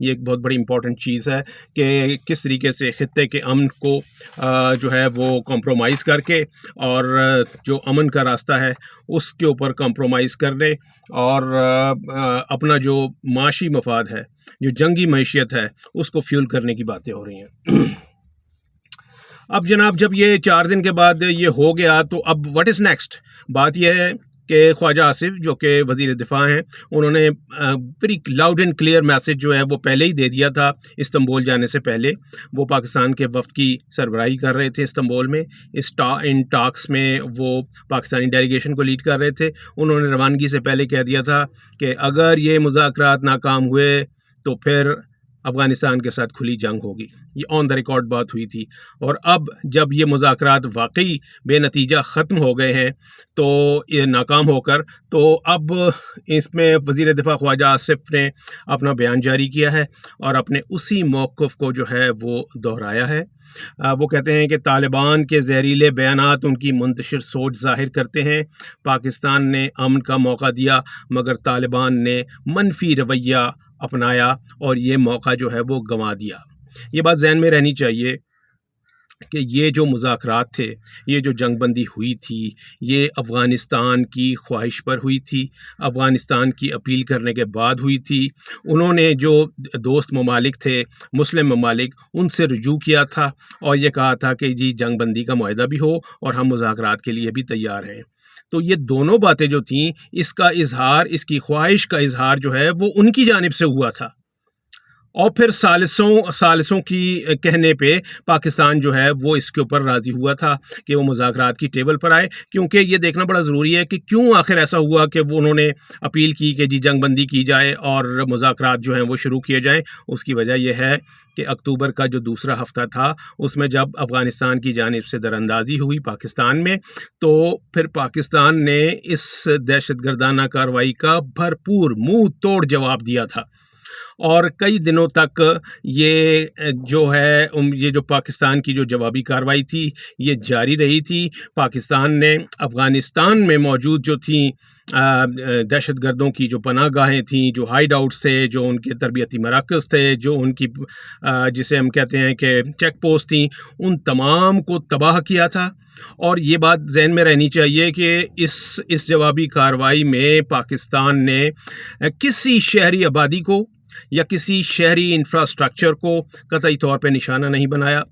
یہ ایک بہت بڑی امپورٹنٹ چیز ہے کہ کس طریقے سے خطے کے امن کو جو ہے وہ کمپرومائز کر کے اور جو امن کا راستہ ہے اس کے اوپر کمپرومائز کر لے اور اپنا جو معاشی مفاد ہے، جو جنگی معیشت ہے، اس کو فیول کرنے کی باتیں ہو رہی ہیں۔ اب جناب جب یہ 4 دن کے بعد یہ ہو گیا تو اب واٹ از نیکسٹ؟ بات یہ ہے کہ خواجہ آصف جو کہ وزیر دفاع ہیں، انہوں نے very loud and clear message جو ہے وہ پہلے ہی دے دیا تھا استنبول جانے سے پہلے۔ وہ پاکستان کے وفد کی سربراہی کر رہے تھے استنبول میں، ان ٹاکس میں وہ پاکستانی ڈیلیگیشن کو لیڈ کر رہے تھے۔ انہوں نے روانگی سے پہلے کہہ دیا تھا کہ اگر یہ مذاکرات ناکام ہوئے تو پھر افغانستان کے ساتھ کھلی جنگ ہوگی۔ یہ آن دا ریکارڈ بات ہوئی تھی، اور اب جب یہ مذاکرات واقعی بے نتیجہ ختم ہو گئے ہیں تو یہ ناکام ہو کر، تو اب اس میں وزیر دفاع خواجہ آصف نے اپنا بیان جاری کیا ہے اور اپنے اسی موقف کو جو ہے وہ دہرایا ہے۔ وہ کہتے ہیں کہ طالبان کے زہریلے بیانات ان کی منتشر سوچ ظاہر کرتے ہیں۔ پاکستان نے امن کا موقع دیا مگر طالبان نے منفی رویہ اپنایا اور یہ موقع جو ہے وہ گنوا دیا۔ یہ بات ذہن میں رہنی چاہیے کہ یہ جو مذاکرات تھے، یہ جو جنگ بندی ہوئی تھی، یہ افغانستان کی خواہش پر ہوئی تھی، افغانستان کی اپیل کرنے کے بعد ہوئی تھی۔ انہوں نے جو دوست ممالک تھے، مسلم ممالک، ان سے رجوع کیا تھا اور یہ کہا تھا کہ جی جنگ بندی کا معاہدہ بھی ہو اور ہم مذاکرات کے لیے بھی تیار ہیں۔ تو یہ دونوں باتیں جو تھیں، اس کا اظہار، اس کی خواہش کا اظہار جو ہے وہ ان کی جانب سے ہوا تھا، اور پھر ثالثوں کی کہنے پہ پاکستان جو ہے وہ اس کے اوپر راضی ہوا تھا کہ وہ مذاکرات کی ٹیبل پر آئے، کیونکہ یہ دیکھنا بڑا ضروری ہے کہ کیوں آخر ایسا ہوا کہ وہ انہوں نے اپیل کی کہ جی جنگ بندی کی جائے اور مذاکرات جو ہیں وہ شروع کیے جائیں۔ اس کی وجہ یہ ہے کہ اکتوبر کا جو دوسرا ہفتہ تھا اس میں جب افغانستان کی جانب سے دراندازی ہوئی پاکستان میں، تو پھر پاکستان نے اس دہشت گردانہ کارروائی کا بھرپور منہ توڑ جواب دیا تھا، اور کئی دنوں تک یہ جو پاکستان کی جو جوابی کارروائی تھی یہ جاری رہی تھی۔ پاکستان نے افغانستان میں موجود جو تھیں دہشت گردوں کی جو پناہ گاہیں تھیں، جو ہائیڈ آؤٹس تھے، جو ان کے تربیتی مراکز تھے، جو ان کی جسے ہم کہتے ہیں کہ چیک پوسٹ تھیں، ان تمام کو تباہ کیا تھا۔ اور یہ بات ذہن میں رہنی چاہیے کہ اس جوابی کارروائی میں پاکستان نے کسی شہری آبادی کو یا کسی شہری انفراسٹرکچر کو قطعی طور پہ نشانہ نہیں بنایا۔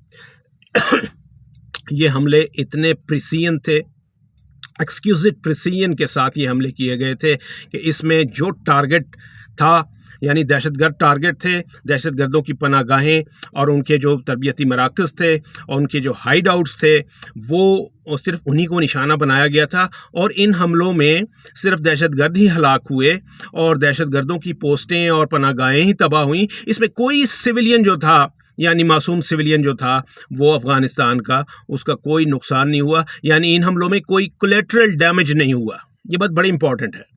یہ حملے اتنے پریسین تھے، ایکسکیوزٹ پریسین کے ساتھ یہ حملے کیے گئے تھے کہ اس میں جو ٹارگٹ تھا، یعنی دہشت گرد ٹارگٹ تھے، دہشت گردوں کی پناہ گاہیں اور ان کے جو تربیتی مراکز تھے اور ان کے جو ہائیڈ آؤٹس تھے، وہ صرف انہی کو نشانہ بنایا گیا تھا، اور ان حملوں میں صرف دہشت گرد ہی ہلاک ہوئے اور دہشت گردوں کی پوسٹیں اور پناہ گاہیں ہی تباہ ہوئیں۔ اس میں کوئی سویلین جو تھا، یعنی معصوم سویلین جو تھا وہ افغانستان کا، اس کا کوئی نقصان نہیں ہوا، یعنی ان حملوں میں کوئی کولیٹرل ڈیمیج نہیں ہوا۔ یہ بات بڑی امپورٹنٹ ہے،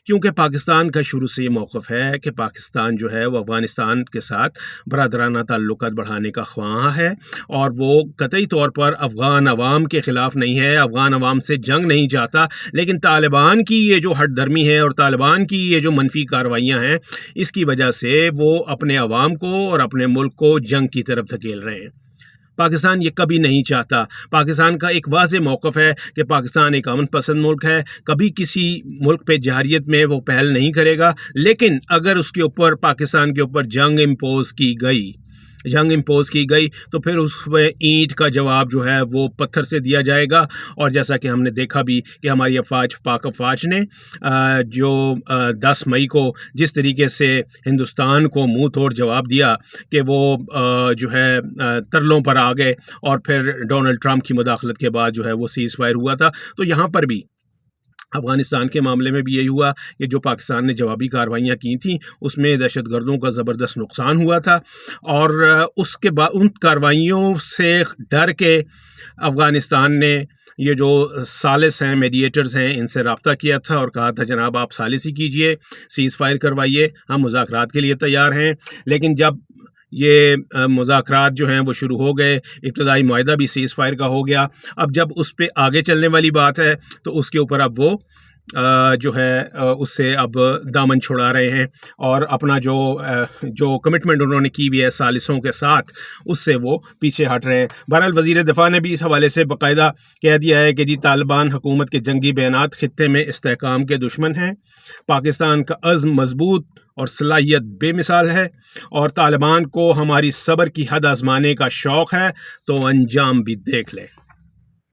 کیونکہ پاکستان کا شروع سے یہ موقف ہے کہ پاکستان جو ہے وہ افغانستان کے ساتھ برادرانہ تعلقات بڑھانے کا خواہاں ہے، اور وہ قطعی طور پر افغان عوام کے خلاف نہیں ہے، افغان عوام سے جنگ نہیں چاہتا، لیکن طالبان کی یہ جو ہٹ درمی ہے اور طالبان کی یہ جو منفی کارروائیاں ہیں، اس کی وجہ سے وہ اپنے عوام کو اور اپنے ملک کو جنگ کی طرف دھکیل رہے ہیں۔ پاکستان یہ کبھی نہیں چاہتا۔ پاکستان کا ایک واضح موقف ہے کہ پاکستان ایک امن پسند ملک ہے، کبھی کسی ملک پہ جارحیت میں وہ پہل نہیں کرے گا، لیکن اگر اس کے اوپر پاکستان کے اوپر جنگ امپوز کی گئی تو پھر اس میں اینٹ کا جواب جو ہے وہ پتھر سے دیا جائے گا۔ اور جیسا کہ ہم نے دیکھا بھی کہ ہماری پاک افواج نے جو 10 مئی کو جس طریقے سے ہندوستان کو منہ توڑ جواب دیا کہ وہ جو ہے ترلوں پر آ گئے، اور پھر ڈونلڈ ٹرمپ کی مداخلت کے بعد جو ہے وہ سیز فائر ہوا تھا، تو یہاں پر بھی افغانستان کے معاملے میں بھی یہی ہوا کہ جو پاکستان نے جوابی کارروائیاں کی تھیں اس میں دہشت گردوں کا زبردست نقصان ہوا تھا، اور اس کے بعد ان کارروائیوں سے ڈر کے افغانستان نے یہ جو ثالث ہیں، میڈیٹرز ہیں، ان سے رابطہ کیا تھا اور کہا تھا جناب آپ ثالثی کیجئے، سیز فائر کروائیے، ہم مذاکرات کے لیے تیار ہیں۔ لیکن جب یہ مذاکرات جو ہیں وہ شروع ہو گئے، ابتدائی معاہدہ بھی سیز فائر کا ہو گیا، اب جب اس پہ آگے چلنے والی بات ہے تو اس کے اوپر اب وہ جو ہے اس سے اب دامن چھڑا رہے ہیں اور اپنا جو کمٹمنٹ انہوں نے کی ہوئی ہے ثالثوں کے ساتھ اس سے وہ پیچھے ہٹ رہے ہیں۔ بہرحال وزیر دفاع نے بھی اس حوالے سے باقاعدہ کہہ دیا ہے کہ جی طالبان حکومت کے جنگی بیانات خطے میں استحکام کے دشمن ہیں، پاکستان کا عزم مضبوط اور صلاحیت بے مثال ہے، اور طالبان کو ہماری صبر کی حد آزمانے کا شوق ہے تو انجام بھی دیکھ لیں۔